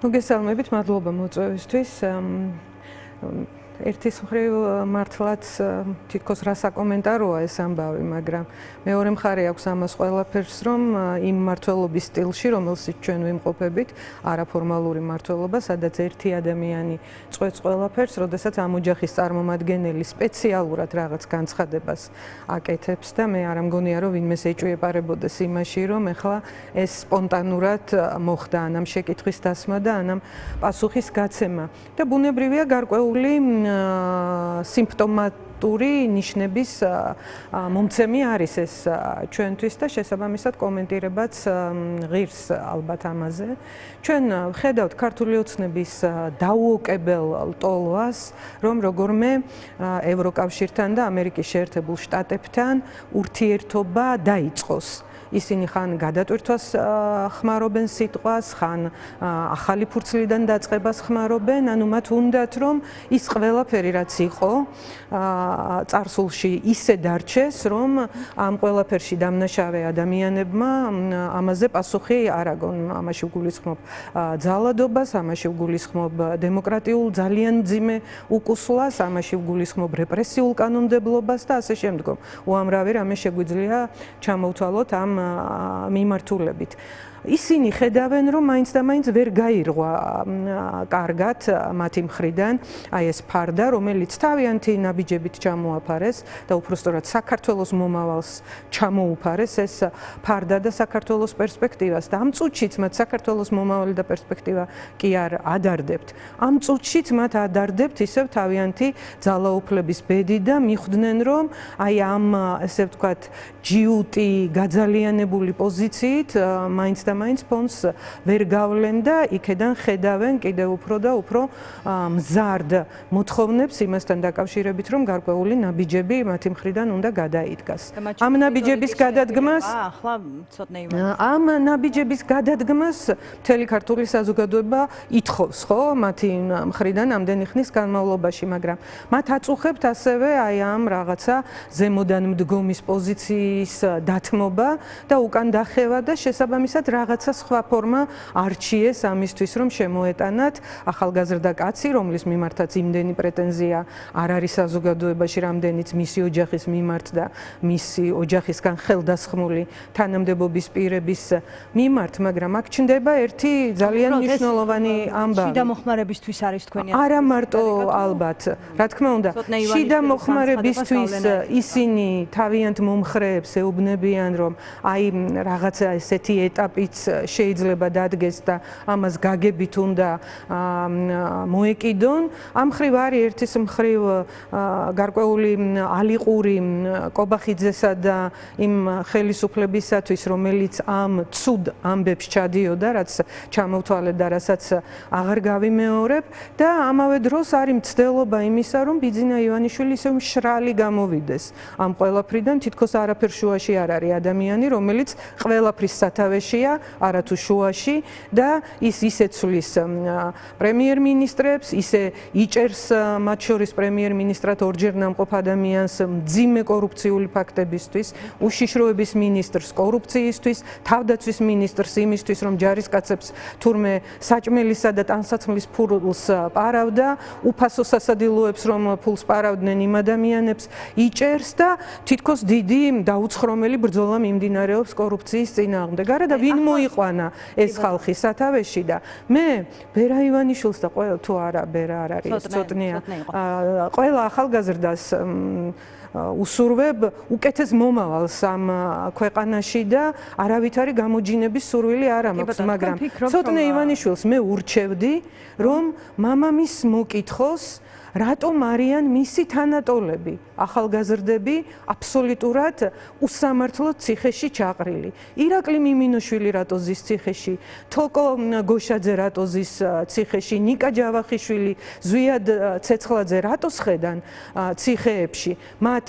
მოგესალმებით, მადლობა მოწვევისთვის. ერთის მხრივ მართლაც თითქოს რა საკომენტაროა ეს ამბავი, მაგრამ მეორე მხარე აქვს ამას ყველაფერს, რომ იმ მმართველობის სტილში, რომელსაც ჩვენ ვიმყოფებით, არაფორმალური მმართველობა, სადაც ერთი ადამიანი წყვეტს ყველაფერს, როდესაც ამ ოჯახის წარმომადგენელი სპეციალურად რაღაც განცხადებას აკეთებს და მე არ მგონია, რომ ვინმეს ეჭვიეპარებოდეს იმაში, რომ ეხლა ეს სპონტანურად მოხდა ანამ შეკითხვის დასმა და ანამ პასუხის გაცემა. და ბუნებრივია გარკვეული სიმპტომატური ნიშნების მომცემი არის ეს ჩვენთვის და შესაბამისად კომენტირებაც ღირს ალბათ ამაზე. ჩვენ ვხედავთ ქართული ოცნების დაუოკებელ ტოლვას, რომ როგორმე ევროკავშირთან და ამერიკის შეერთებულ შტატებთან ურთიერთობა დაიწყოს. ისინი ხან გადატვირთვას ხმარობენ სიტყვას, ხან ახალი ფურცლიდან დაწყებას ხმარობენ, ანუ მათ უნდათ რომ ის ყველაფერი რაც იყო წარსულში ისე დარჩეს, რომ ამ ყველაფერში დამნაშავე ადამიანებმა ამაზე პასუხი არ აგონ. ამაში ვგულისხმობ ძალადობას, ამაში ვგულისხმობ დემოკრატიულ ძალიან მძიმე უკუსლას, ამაში ვგულისხმობ რეპრესიულ კანონმდებლობას და ასე შემდგომ. უამრავი რამე შეგვიძლია ჩამოვთვალოთ ამ მიმართულებით. ისინი ხედავენ, რომ მაინც და მაინც ვერ გაირღვა კარგად მათი მხრიდან აი ეს ფარდა, რომელიც თავიანთი ნაბიჯებით ჩამოაფარეს და უпростоრად საქართველოს მომავალს ჩამოუფარეს ეს ფარდა და საქართველოს პერსპექტივას და ამ წუთშიც მათ საქართველოს მომავალი და პერსპექტივა კი არ ადარდებთ. ამ წუთშიც მათ ადარდებთ ისევ თავიანთი ძალაუფლების ბედი და მიხვდნენ, რომ აი ამ ესე ვთქვათ ჯიუტი გაძალიანებული პოზიციით მაინც და მაინც ფონს ვერ გავლენ და იქედან ხედავენ კიდევ უფრო და უფრო მზარდ მოთხოვნებს იმასთან დაკავშირებით, რომ გარკვეული ნაბიჯები მათი მხრიდან უნდა გადაიდგას. ამ ნაბიჯების გადადგმას ამ ნაბიჯების გადადგმას მთელი ქართული საზოგადოება ითხოვს, ხო, მათი მხრიდან ამდენი ხნის განმავლობაში, მაგრამ მათ აწუხებთ ასევე აი ამ რაღაცა ზემოდან მდგომის პოზიციის დათმობა და უკან დახევა და შესაბამისად რაღაცა სხვა ფორმა არჩიეს ამისთვის, რომ შემოეტანათ ახალგაზრდა კაცი, რომლის მიმართაც იმდენი პრეტენზია არ არის საზოგადოებაში, რამდენიც მისი ოჯახის მიმართ და მისი ოჯახისგან ხელდასხმული თანამდებობის პირების მიმართ, მაგრამ აქ ჩნდება ერთი ძალიან მნიშვნელოვანი ამბავი. შიდა მოხმარებისთვის არის თქვენი არა მარტო ალბათ, რა თქმა უნდა, შიდა მოხმარებისთვის ისინი თავიანთ მომხრეებს ეუბნებიან, რომ აი რაღაცა ესეთი ეტაპიც შეიძლება დადგეს და ამას გაგებით უნდა მოეკიდონ. ამ მხრივ არის ერთის მხრივ გარკვეული ალიყური კობახიძესა და იმ ხელისუფლებისათვის, რომელიც ამ ცუდ ამბებს ჩადიოდა, რაც ჩამოვთვალეთ და რასაც აღარ გავიმეორებ და ამავე დროს არის მცდელობა იმისა, რომ ბიძინა ივანიშვილი ისევ მშრალი გამოვიდეს ამ ყველაფრიდან, თითქოს არაფერ შუაში არ არის ადამიანი, რომელიც ყველაფრის სათავეშია, არათუ შუაში და ის ისე ცვლის პრემიერ-მინისტრებს, ისე იჭერს მათ შორის პრემიერ-მინისტრად ორჯერ ნამყოფ ადამიანს მძიმე კორუფციული ფაქტებისთვის, უშიშროების მინისტრს კორუფციისთვის, თავდაცვის მინისტრს იმისთვის, რომ ჯარისკაცებს თურმე საჭმელისა და ტანსაცმლის ფულს პარავდა, უფასო სასადილოებს რომ ფულს პარავდნენ იმ ადამიანებს იჭერს და თითქოს დიდი დაუცხრომელი ბრძოლა მიმდინარეობს კორუფციის წინააღმდეგ. არა და ვინ მოიყვანა ეს ხალხი სათავეში და მე ბერა ივანიშვილს და თუ არა ბერა არ არის ცოტნეა ყველა ახალგაზრდას უსურვებ უკეთეს მომავალს ამ ქვეყანაში და არავითარი გამოჯინების სურვილი არ მაქვს, მაგრამ ცოტნე ივანიშვილს მე ურჩევდი, რომ მამამისს მოკითხოს რატომ არიან მისი თანატოლები, ახალგაზრდები აბსოლუტურად უსამართლო ციხეში ჩაყრილი. ირაკლი მიმინოშვილი რატო ზის ციხეში, თოკო გოშაძე რატო ზის ციხეში, ნიკა ჯავახიშვილი, ზვიად ცეცხლაძე რატო სხედან ციხეებში. მათ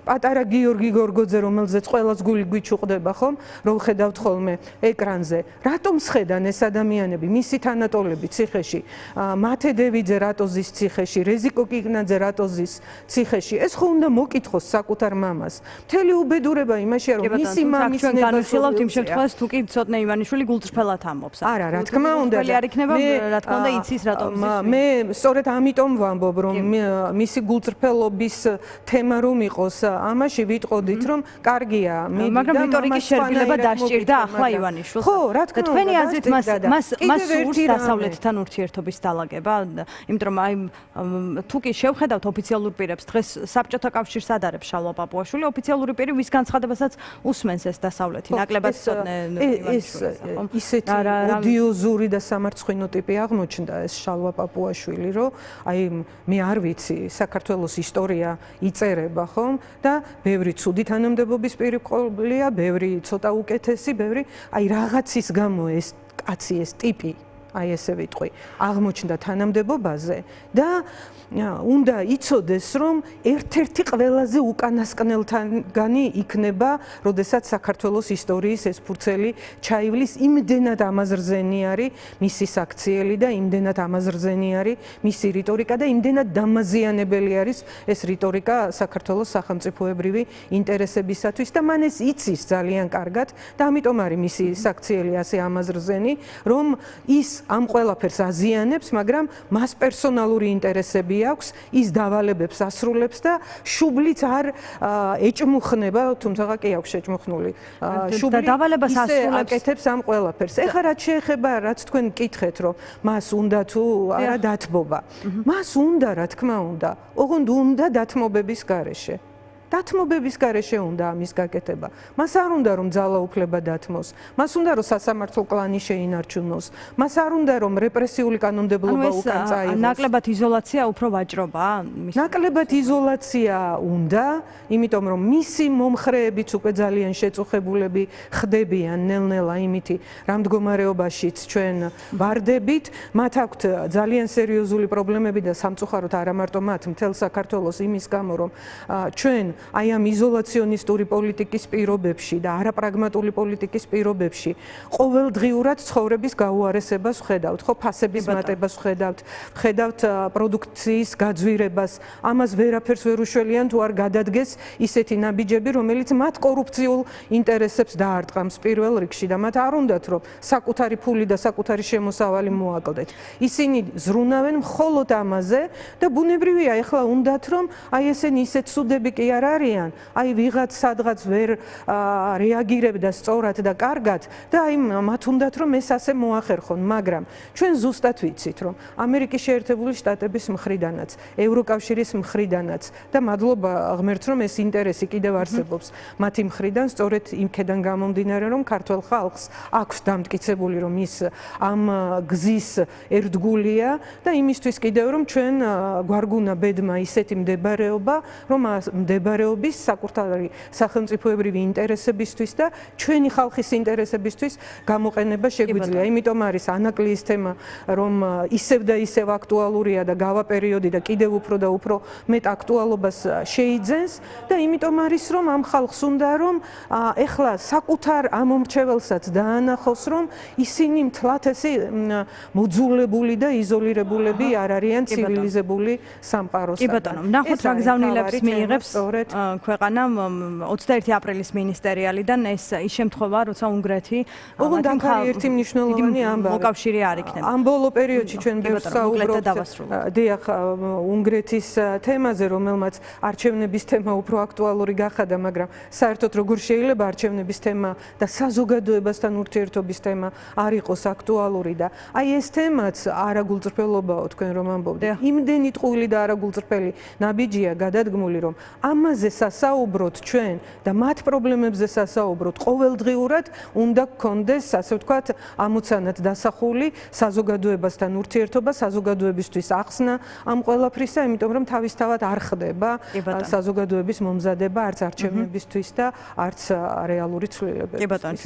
პატარა გიორგი გორგოძე, რომელზეც ყველას გული გვიჩუყდება ხომ, რომ ხედავთ ხოლმე ეკრანზე. რატომ სხედან ეს ადამიანები, მისი თანატოლები ციხეში, მათე დევიძე რატოზის ციხეში, რეზიკო კიკნაძე რატოზის ციხეში? ეს ხო უნდა მოკითხოს საკუთარ მამას. მთელი უბედურება იმაშია, რომ მისი მამის განვიხილავთ იმ შემთხვევაში, თუ კი ცოტნე ივანიშვილი გულწრფელად ამბობს. არა, რა თქმა უნდა. არ იქნება, რა თქმა უნდა, იცის რატომ იცის. მე სწორედ ამიტომ ვამბობ, რომ მისი გულწრფელობის თემა რომ იყოს, ამაში ვიტყოდით, რომ კარგია, მაგრამ რიტორიკის შერბილება დასჭირდა ახლა ივანიშვილს. ხო, რა თქმა უნდა. თქვენი აზრით მას სურს დასავლეთთან ურთიერთობის დალაგება, იმიტომ რომ აი თუ კი შევხედავთ ოფიციალურ პირებს, დღეს საბჭოთა კავშირს ადარებს შალვა პაპუაშვილი, ოფიციალური პირი ვის განცხადებასაც უსმენს ეს დასავლეთი. ნაკლებად ცოტნე ისეთი ოდიოზური და სამარცხვინო ტიპი აღმოჩნდა ეს შალვა პაპუაშვილი, რომ აი მე არ ვიცი, საქართველოს ისტორია იწერება ხომ და ბევრი ცუდი თანამდებობის პირი ყოლია, ბევრი ცოტა უკეთესი, ბევრი აი რაღაცის გამო ეს კაცი ეს ტიპი აი ესე ვიტყვი, აღმოჩნდა თანამდებობაზე და უნდა იცოდეს, რომ ერთ-ერთი ყველაზე უკანასკნელთაგანი იქნება, როდესაც საქართველოს ისტორიის ეს ფურცელი ჩაივლის, იმდენად ამაზრზენი არის მისი საქციელი და იმდენად ამაზრზენი არის მისი რიტორიკა და იმდენად დამაზიანებელი არის ეს რიტორიკა საქართველოს სახელმწიფოებრივი ინტერესებისათვის და მან ეს იცის ძალიან კარგად და ამიტომ არის მისი საქციელი ასე ამაზრზენი, რომ ის ამ ყველაფერს აზიანებს, მაგრამ მას პერსონალური ინტერესები აქვს, ის დავალებებს ასრულებს და შუბლიც არ ეჭმუხნება, თუმცა კი აქვს შეჭმუხნული. შუბლი დავალებას ასრულებს აკეთებს ამ ყველაფერს. ეხლა რაც შეეხება, რაც თქვენ გკითხეთ, რომ მას უნდა თუ არა დათმობა. მას უნდა, რა თქმა უნდა, ოღონდ უნდა დათმობების გარეშე. დათმობების გარეშე უნდა ამის გაკეთება. მას არ უნდა რომ ძალაუფლება დათმოს. მას უნდა რომ სასამართლო კლანი შეინარჩუნოს. მას არ უნდა რომ რეპრესიული კანონმდებლობა უკან წაიღოს. ნაკლებად იზოლაცია უფრო ვაჭრობაა? ნაკლებად იზოლაცია უნდა, იმიტომ რომ მისი მომხრეებიც უკვე ძალიან შეწუხებულები ხდებიან ნელ-ნელა იმითი რა მდგომარეობაშიც ჩვენ ვარდებით. მათ აქვთ ძალიან სერიოზული პრობლემები და სამწუხაროდ არა მარტო მათ, მთელ საქართველოს იმის გამო რომ ჩვენ აი ამ იზოლაციონისტური პოლიტიკის პირობებში და არაპრაგმატული პოლიტიკის პირობებში ყოველდღიურად ცხოვრების გაუარესებას ვხედავთ, ხო, ფასების მატებას ვხედავთ პროდუქციის გაძვირებას, ამას ვერაფერს ვერ უშველიან თუ არ გადადგეს ისეთი ნაბიჯები, რომელიც მათ კორუფციულ ინტერესებს დაარტყამს პირველ რიგში და მათ არ უნდათ რომ საკუთარი ფული და საკუთარი შემოსავალი მოაკლდეთ. ისინი ზრუნავენ მხოლოდ ამაზე და ბუნებრივია, ეხლა უნდათ რომ აი ესენი ისეთ სუდები კი არ არიან, აი ვიღაც სადღაც ვერ რეაგირებდა სწორად და კარგად და აი მათ უნდათ რომ ეს ასე მოახერხონ, მაგრამ ჩვენ ზუსტად ვიცით რომ ამერიკის შეერთებული შტატების მხრიდანაც, ევროკავშირის მხრიდანაც და მადლობა ღმერთს რომ ეს ინტერესი კიდევ არსებობს მათი მხრიდან, სწორედ იმქედან გამომდინარე რომ ქართველ ხალხს აქვს დამტკიცებული რომ ის ამ გზის ერთგულია და იმისთვის კიდევ რომ ჩვენ გვარგუნა ბედმა ისეთი მდებარეობა, რომ მდებარეობის საკუთარი სახელმწიფოებრივი ინტერესებისთვის და ჩვენი ხალხის ინტერესებისთვის გამოყენება შეგვიძლია. იმიტომ არის ანაკლიის თემა, რომ ისევ და ისევ აქტუალურია და გავა პერიოდი და კიდევ უფრო და უფრო მეტ აქტუალობას შეიძენს და იმიტომ არის რომ ამ ხალხს უნდა რომ ეხლა საკუთარ ამომრჩეველსაც დაანახოს რომ ისინი მთლად ესე მოძულებული და იზოლირებულები არ არიან ცივილიზებული სამყაროსთან. კი ბატონო, ნახოთ რა გზავნილებს მიიღებს ქვეყანა 21 აპრილის მინისტერიალიდან ეს შემთხვევა, როცა უნგრეთი ოღონდ აქ ერთი მნიშვნელოვანი ამბავი მოკავშირე არ იქნება. ამ ბოლო პერიოდში ჩვენ ვსაუბრობთ დიახ უნგრეთის თემაზე, რომელმაც არჩევნების თემა უფრო აქტუალური გახადა, მაგრამ საერთოდ როგორ შეიძლება არჩევნების თემა და საზოგადოებასთან ურთიერთობის თემა არ იყოს აქტუალური და აი ეს თემაც არაგულწრფელობაო თქვენ რომ ამბობთ. იმდენი ტყუილი და არაგულწრფელი ნაბიჯია გადადგმული, რომ ამაზე სასაუბროთ ჩვენ და მათ პრობლემებზე სასაუბროთ ყოველდღიურად უნდა გქონდეს, ასე ვთქვათ, ამოცანად დასახული საზოგადოებასთან ურთიერთობა, საზოგადოებისთვის ახსნა ამ ყველაფრისა, იმიტომ რომ თავისთავად არ ხდება საზოგადოების მომზადება არც არჩევნებისთვის და არც რეალური ცვლილებებისთვის.